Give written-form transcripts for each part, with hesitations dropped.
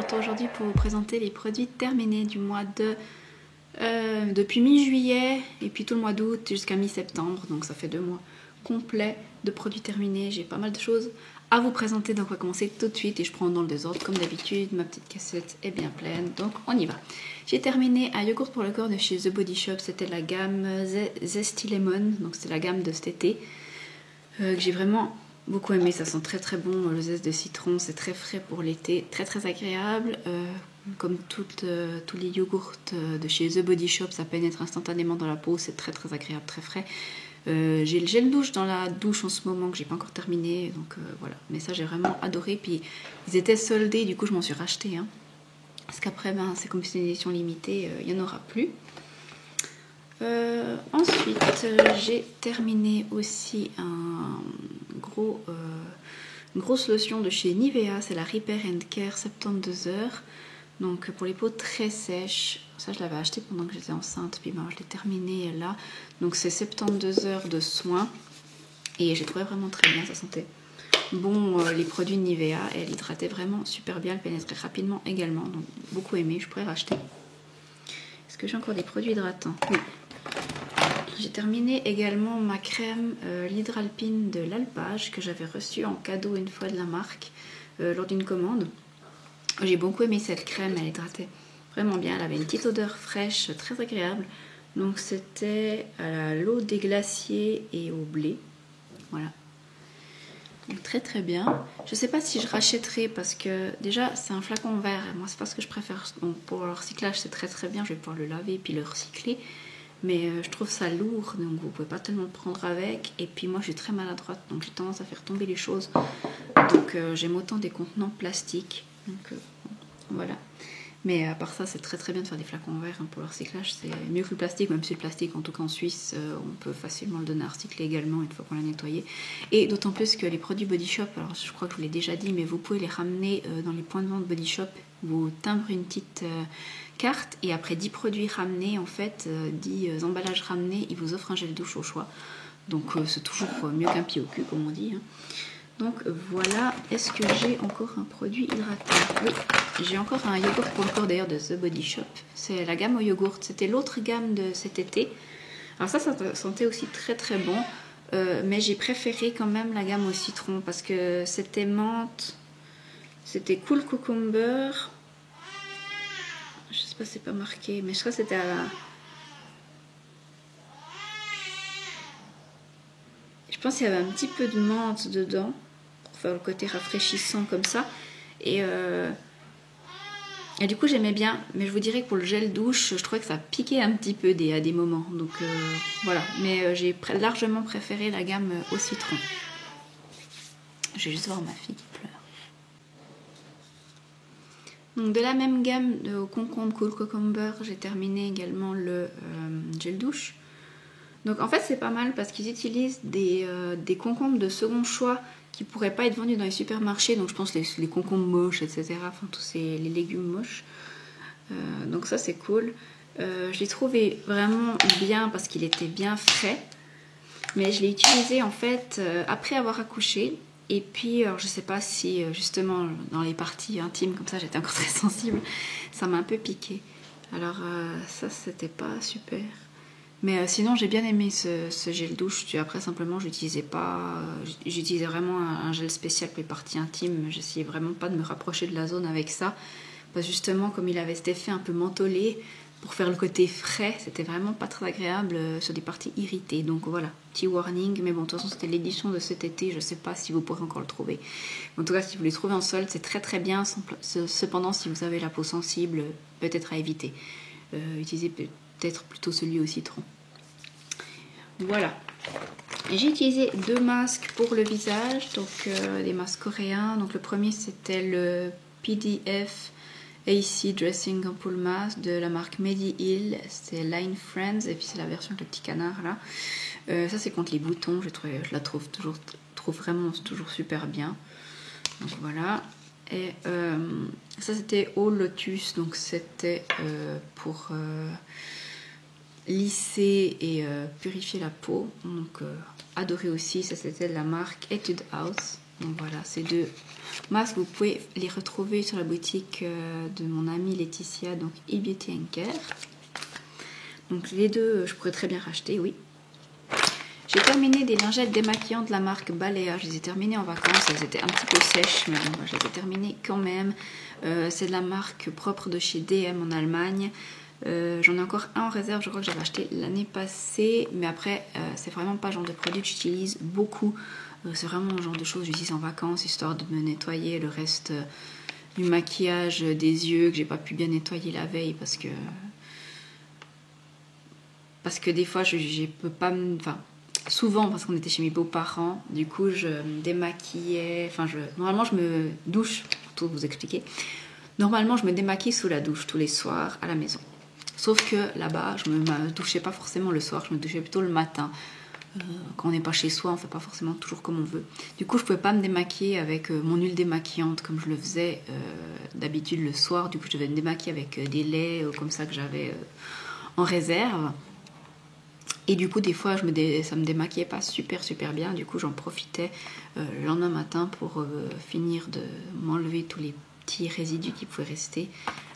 retour aujourd'hui pour vous présenter les produits terminés du mois de... depuis mi-juillet et puis tout le mois d'août jusqu'à mi-septembre, donc ça fait 2 mois complets de produits terminés. J'ai pas mal de choses à vous présenter, donc on va commencer tout de suite et je prends dans le désordre comme d'habitude. Ma petite cassette est bien pleine, donc on y va. J'ai terminé un yogourt pour le corps de chez The Body Shop, c'était la gamme Zesty Lemon, donc c'est la gamme de cet été que j'ai vraiment beaucoup aimé. Ça sent très très bon, le zeste de citron, c'est très frais pour l'été, très très agréable. Comme tous les yogourts de chez The Body Shop, ça pénètre instantanément dans la peau, c'est très très agréable, très frais. J'ai le gel douche dans la douche en ce moment que j'ai pas encore terminé, donc voilà. Mais ça j'ai vraiment adoré, puis ils étaient soldés, du coup je m'en suis racheté. Parce qu'après, c'est comme c'est une édition limitée, il n'y en aura plus. Ensuite, j'ai terminé aussi une grosse lotion de chez Nivea, c'est la Repair and Care 72 heures. Donc pour les peaux très sèches, ça je l'avais acheté pendant que j'étais enceinte, puis je l'ai terminé là. Donc c'est 72 heures de soins et j'ai trouvé vraiment très bien, ça sentait bon les produits de Nivea, et elle hydratait vraiment super bien, elle pénétrait rapidement également, donc beaucoup aimé, je pourrais racheter. Est-ce que j'ai encore des produits hydratants? Oui. J'ai terminé également ma crème l'Hydralpine de l'Alpage que j'avais reçue en cadeau une fois de la marque lors d'une commande. J'ai beaucoup aimé cette crème, elle hydratait vraiment bien, elle avait une petite odeur fraîche, très agréable. Donc c'était à l'eau des glaciers et au blé. Voilà. Donc très très bien. Je sais pas si je rachèterai parce que déjà c'est un flacon vert. Moi c'est pas ce que je préfère. Donc pour le recyclage c'est très très bien. Je vais pouvoir le laver et puis le recycler. Mais je trouve ça lourd, donc vous pouvez pas tellement le prendre avec. Et puis moi je suis très maladroite, donc j'ai tendance à faire tomber les choses. Donc j'aime autant des contenants plastiques. Donc voilà. Mais à part ça, c'est très très bien de faire des flacons verts pour le recyclage. C'est mieux que le plastique, même si le plastique, en tout cas en Suisse, on peut facilement le donner à recycler également une fois qu'on l'a nettoyé. Et d'autant plus que les produits Body Shop, alors je crois que je vous l'ai déjà dit, mais vous pouvez les ramener dans les points de vente Body Shop. Vous timbrez une petite carte et après 10 produits ramenés, en fait, 10 emballages ramenés, ils vous offrent un gel douche au choix. Donc c'est toujours mieux qu'un pied au cul, comme on dit. Donc voilà, est-ce que j'ai encore un produit hydratant? Oui, j'ai encore un yogourt pour le corps d'ailleurs de The Body Shop. C'est la gamme au yogourt, c'était l'autre gamme de cet été. Alors ça sentait aussi très très bon, mais j'ai préféré quand même la gamme au citron parce que c'était menthe, c'était cool cucumber. Je sais pas si c'est pas marqué, mais je crois que c'était à... Je pense qu'il y avait un petit peu de menthe dedans, pour faire le côté rafraîchissant comme ça. Et du coup j'aimais bien, mais je vous dirais que pour le gel douche, je trouvais que ça piquait un petit peu à des moments. Donc voilà, mais j'ai largement préféré la gamme au citron. Je vais juste voir ma fille qui pleure. Donc de la même gamme au concombre Cool Cucumber, j'ai terminé également le gel douche. Donc en fait c'est pas mal parce qu'ils utilisent des concombres de second choix qui pourraient pas être vendus dans les supermarchés. Donc je pense les concombres moches, etc. Enfin tous les légumes moches. Donc ça c'est cool. Je l'ai trouvé vraiment bien parce qu'il était bien frais. Mais je l'ai utilisé en fait après avoir accouché. Et puis alors, je sais pas si justement dans les parties intimes comme ça j'étais encore très sensible. Ça m'a un peu piqué. Alors ça c'était pas super. Mais sinon j'ai bien aimé ce gel douche. Après simplement j'utilisais vraiment un gel spécial pour les parties intimes. J'essayais vraiment pas de me rapprocher de la zone avec ça. Parce que justement comme il avait cet effet un peu mentholé, pour faire le côté frais, c'était vraiment pas très agréable sur des parties irritées. Donc voilà, petit warning. Mais bon, de toute façon c'était l'édition de cet été. Je sais pas si vous pourrez encore le trouver. En tout cas si vous les trouvez en solde, c'est très très bien. Cependant si vous avez la peau sensible, peut-être à éviter. Utilisez peut-être plutôt celui au citron. Voilà. J'ai utilisé 2 masques pour le visage, donc des masques coréens. Donc le premier c'était le PDF AC Dressing Ampoule Mask de la marque Mediheal. C'est Line Friends et puis c'est la version avec le petit canard là. Ça c'est contre les boutons. Je la trouve vraiment toujours super bien. Donc voilà. Et ça c'était Eau Lotus, donc c'était pour lisser et purifier la peau. Donc adoré aussi, ça c'était de la marque Etude House. Donc voilà, ces deux masques, vous pouvez les retrouver sur la boutique de mon amie Laetitia, donc eBeauty & Care. Donc les deux, je pourrais très bien racheter, oui. J'ai terminé des lingettes démaquillantes de la marque Balea. Je les ai terminées en vacances, elles étaient un petit peu sèches, mais bon, je les ai terminées quand même. C'est de la marque propre de chez DM en Allemagne. J'en ai encore un en réserve, je crois que j'avais acheté l'année passée, mais après c'est vraiment pas le genre de produit que j'utilise beaucoup. C'est vraiment le genre de choses que j'utilise en vacances, histoire de me nettoyer le reste du maquillage des yeux que j'ai pas pu bien nettoyer la veille parce que des fois je peux pas me... Enfin, souvent parce qu'on était chez mes beaux-parents, du coup je me démaquillais, normalement je me douche, pour tout vous expliquer, normalement je me démaquille sous la douche tous les soirs à la maison. Sauf que là-bas, je ne me douchais pas forcément le soir, je me douchais plutôt le matin. Quand on n'est pas chez soi, on ne fait pas forcément toujours comme on veut. Du coup, je ne pouvais pas me démaquiller avec mon huile démaquillante comme je le faisais d'habitude le soir. Du coup, je devais me démaquiller avec des laits comme ça que j'avais en réserve. Et du coup, des fois, ça me démaquillait pas super bien. Du coup, j'en profitais le lendemain matin pour finir de m'enlever tous les petits résidus qui pouvaient rester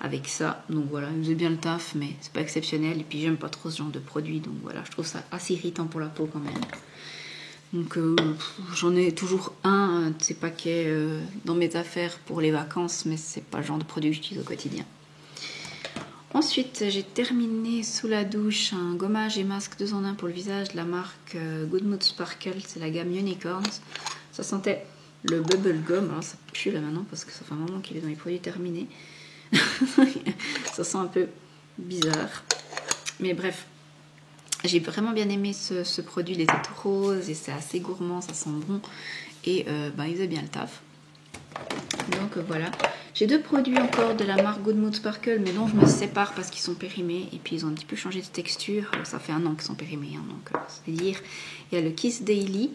avec ça. Donc voilà, il faisait bien le taf, mais c'est pas exceptionnel. Et puis, j'aime pas trop ce genre de produit. Donc voilà, je trouve ça assez irritant pour la peau quand même. Donc j'en ai toujours un de ces paquets dans mes affaires pour les vacances, mais c'est pas le genre de produit que j'utilise au quotidien. Ensuite, j'ai terminé sous la douche un gommage et masque 2 en 1 pour le visage de la marque Good Mood Sparkle, c'est la gamme Unicorns. Ça sentait le bubble gum, alors ça pue là maintenant parce que ça fait un moment qu'il est dans les produits terminés. Ça sent un peu bizarre. Mais bref, j'ai vraiment bien aimé ce produit, il était tout rose et c'est assez gourmand, ça sent bon. Et il faisait bien le taf. Donc voilà. J'ai 2 produits encore de la marque Good Mood Sparkle, mais dont je me sépare parce qu'ils sont périmés. Et puis ils ont un petit peu changé de texture. Ça fait 1 an qu'ils sont périmés, hein, donc c'est dire. Il y a le Kiss Daily.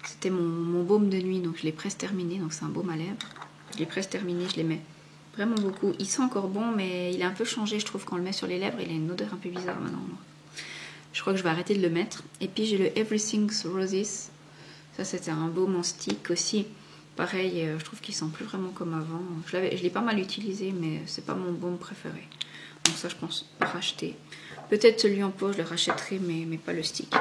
C'était mon baume de nuit, donc je l'ai presque terminé. Donc c'est un baume à lèvres. Je l'ai presque terminé, je l'aimais vraiment beaucoup. Il sent encore bon, mais il a un peu changé, je trouve, quand on le met sur les lèvres. Il a une odeur un peu bizarre maintenant. Je crois que je vais arrêter de le mettre. Et puis j'ai le Everything's Roses. Ça, c'était un baume en stick aussi. Pareil, je trouve qu'il sent plus vraiment comme avant. Je l'ai pas mal utilisé, mais c'est pas mon baume préféré. Donc ça, je pense pas racheter. Peut-être celui en pot, je le rachèterai, mais pas le stick.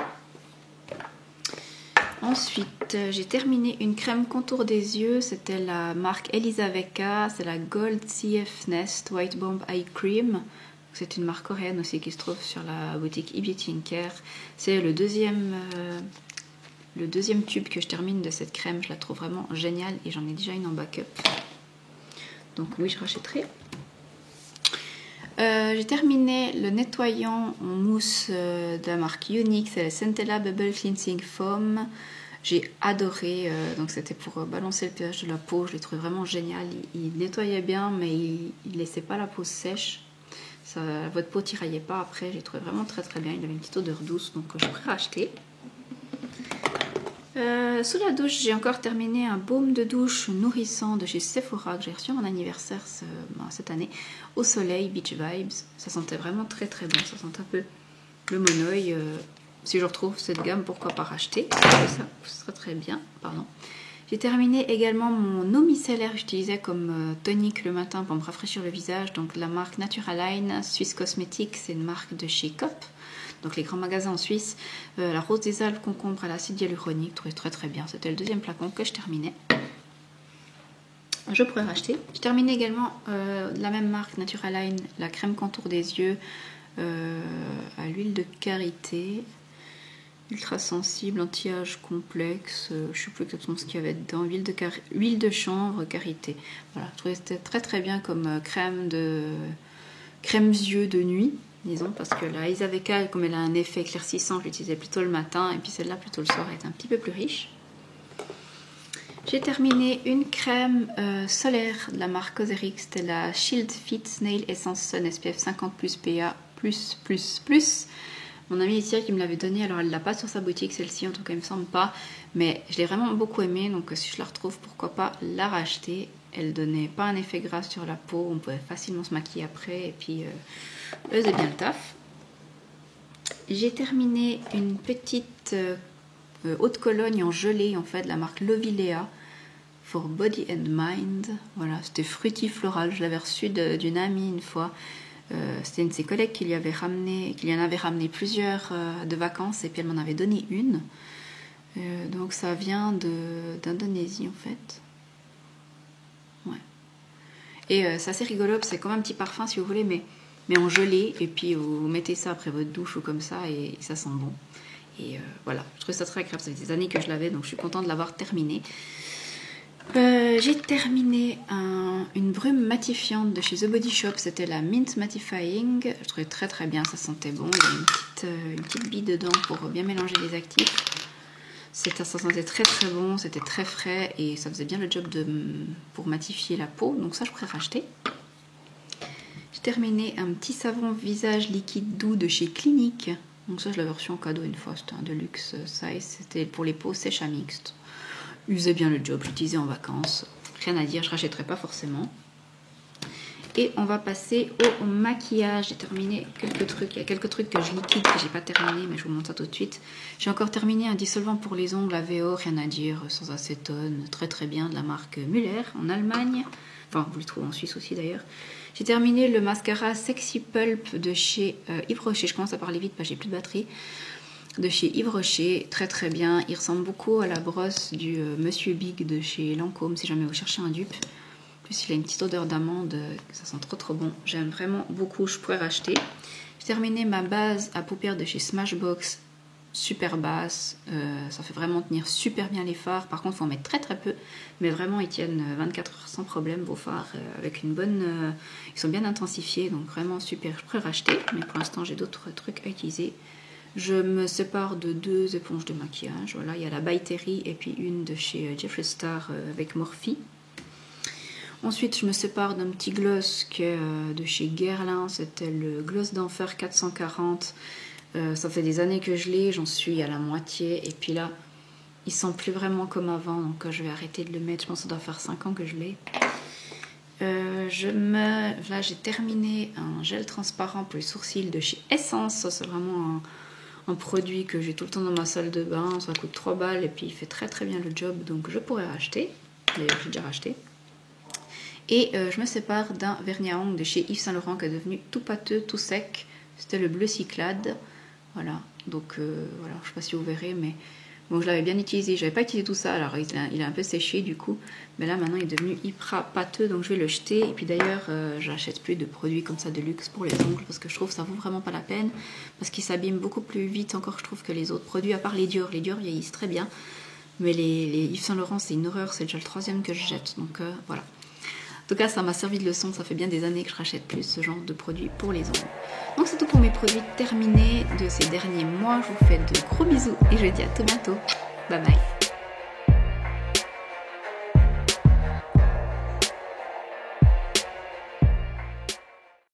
Ensuite, j'ai terminé une crème contour des yeux. C'était la marque Elizavecka. C'est la Gold CF Nest White Bomb Eye Cream. C'est une marque coréenne aussi qui se trouve sur la boutique eBeauty & Care. C'est le deuxième tube que je termine de cette crème. Je la trouve vraiment géniale et j'en ai déjà une en backup. Donc oui, je rachèterai. J'ai terminé le nettoyant en mousse de la marque Unique. C'est la Centella Bubble Cleansing Foam. J'ai adoré. Donc c'était pour balancer le pH de la peau. Je l'ai trouvé vraiment génial. Il nettoyait bien, mais il ne laissait pas la peau sèche. Votre peau tiraillait pas après. J'ai trouvé vraiment très bien. Il avait une petite odeur douce, donc je pourrais racheter. Sous la douche, j'ai encore terminé un baume de douche nourrissant de chez Sephora que j'ai reçu à mon anniversaire cette année au soleil, Beach Vibes. Ça sentait vraiment très bon, ça sentait un peu le monoeil. Si je retrouve cette gamme, pourquoi pas racheter, ça serait très bien. Pardon. J'ai terminé également mon eau micellaire que j'utilisais comme tonique le matin pour me rafraîchir le visage, donc la marque Naturaline Swiss Cosmetics, c'est une marque de chez Cop. Donc les grands magasins en Suisse, la rose des Alpes concombre à l'acide hyaluronique, trouvais très bien. C'était le deuxième flacon que je terminais. Je pourrais racheter. Je terminais également de la même marque Naturaline, la crème contour des yeux à l'huile de karité, ultra sensible, anti-âge complexe. Je ne sais plus exactement ce qu'il y avait dedans. Huile de chanvre, karité. Voilà, je trouvais que c'était très bien comme crème yeux de nuit. Disons, parce que la Elizavecka, comme elle a un effet éclaircissant, je l'utilisais plutôt le matin, et puis celle-là plutôt le soir, elle est un petit peu plus riche. J'ai terminé une crème solaire de la marque Cosrx, c'était la Shield Fit Snail Essence Sun SPF 50+ PA+++. Mon amie Laetitia qui me l'avait donnée, alors elle l'a pas sur sa boutique celle-ci, en tout cas il me semble pas, mais je l'ai vraiment beaucoup aimée, donc si je la retrouve, pourquoi pas la racheter. Elle donnait pas un effet gras sur la peau, on pouvait facilement se maquiller après, et puis elle faisait bien le taf. J'ai terminé une petite haute Cologne en gelée en fait de la marque Lovilea. for Body and Mind. Voilà, c'était fruity floral. Je l'avais reçu d'une amie une fois. C'était une de ses collègues qui lui en avait ramené plusieurs de vacances et puis elle m'en avait donné une. Donc ça vient d'Indonésie en fait. Ouais. Et c'est assez rigolo, c'est comme un petit parfum si vous voulez, mais en gelée. Et puis vous mettez ça après votre douche ou comme ça et ça sent bon. Et voilà, je trouve ça très agréable. Ça fait des années que je l'avais, donc je suis contente de l'avoir terminé. J'ai terminé une brume matifiante de chez The Body Shop. C'était la Mint Mattifying. Je trouvais très très bien, ça sentait bon. Il y a une petite bille dedans pour bien mélanger les actifs. Ça sentait très très bon, c'était très frais et ça faisait bien le job pour matifier la peau. Donc ça, je pourrais racheter. J'ai terminé un petit savon visage liquide doux de chez Clinique. Donc ça, je l'avais reçu en cadeau une fois. C'était un deluxe size. C'était pour les peaux sèches à mixtes. Usait bien le job, j'utilisais en vacances. Rien à dire, je rachèterai pas forcément. Et on va passer au maquillage. J'ai terminé quelques trucs. Il y a quelques trucs que je liquide que j'ai pas terminé, mais je vous montre ça tout de suite. J'ai encore terminé un dissolvant pour les ongles AVO, rien à dire, sans acétone, très très bien, de la marque Müller en Allemagne. Enfin, vous le trouvez en Suisse aussi d'ailleurs. J'ai terminé le mascara Sexy Pulp de chez Yves Rocher. Je commence à parler vite parce que j'ai plus de batterie. De chez Yves Rocher, très très bien. Il ressemble beaucoup à la brosse du Monsieur Big de chez Lancôme, si jamais vous cherchez un dupe. En plus, il a une petite odeur d'amande, ça sent trop trop bon. J'aime vraiment beaucoup, je pourrais racheter. J'ai terminé ma base à paupières de chez Smashbox, super basse. Ça fait vraiment tenir super bien les fards. Par contre, il faut en mettre très très peu. Mais vraiment, ils tiennent 24 heures sans problème, vos fards, avec une bonne... ils sont bien intensifiés, donc vraiment super. Je pourrais racheter, mais pour l'instant, j'ai d'autres trucs à utiliser. Je me sépare de 2 éponges de maquillage. Voilà, il y a la By Terry et puis une de chez Jeffree Star avec Morphe. Ensuite, je me sépare d'un petit gloss qui est de chez Guerlain. C'était le gloss d'enfer 440. Ça fait des années que je l'ai, j'en suis à la moitié. Et puis là, il sent plus vraiment comme avant, donc je vais arrêter de le mettre. Je pense que ça doit faire 5 ans que je l'ai. Là, j'ai terminé un gel transparent pour les sourcils de chez Essence. Ça, c'est vraiment un produit que j'ai tout le temps dans ma salle de bain. Ça coûte 3 balles et puis il fait très très bien le job, donc je pourrais racheter. D'ailleurs, j'ai déjà racheté. Et je me sépare d'un vernis à ongles de chez Yves Saint Laurent qui est devenu tout pâteux, tout sec. C'était le bleu Cyclade. Voilà, donc voilà, je sais pas si vous verrez, mais bon, je l'avais bien utilisé. J'avais pas utilisé tout ça, alors il a un peu séché du coup. Mais là maintenant il est devenu hyper pâteux, donc je vais le jeter. Et puis d'ailleurs, j'achète plus de produits comme ça de luxe pour les ongles parce que je trouve que ça vaut vraiment pas la peine. Parce qu'ils s'abîment beaucoup plus vite encore, je trouve, que les autres produits, à part les Dior. Les Dior vieillissent très bien. Mais les Yves Saint Laurent, c'est une horreur, c'est déjà le 3e que je jette. Donc voilà. En tout cas, ça m'a servi de leçon. Ça fait bien des années que je rachète plus ce genre de produits pour les ongles. Donc c'est tout pour mes produits terminés de ces derniers mois. Je vous fais de gros bisous et je vous dis à tout bientôt. Bye bye.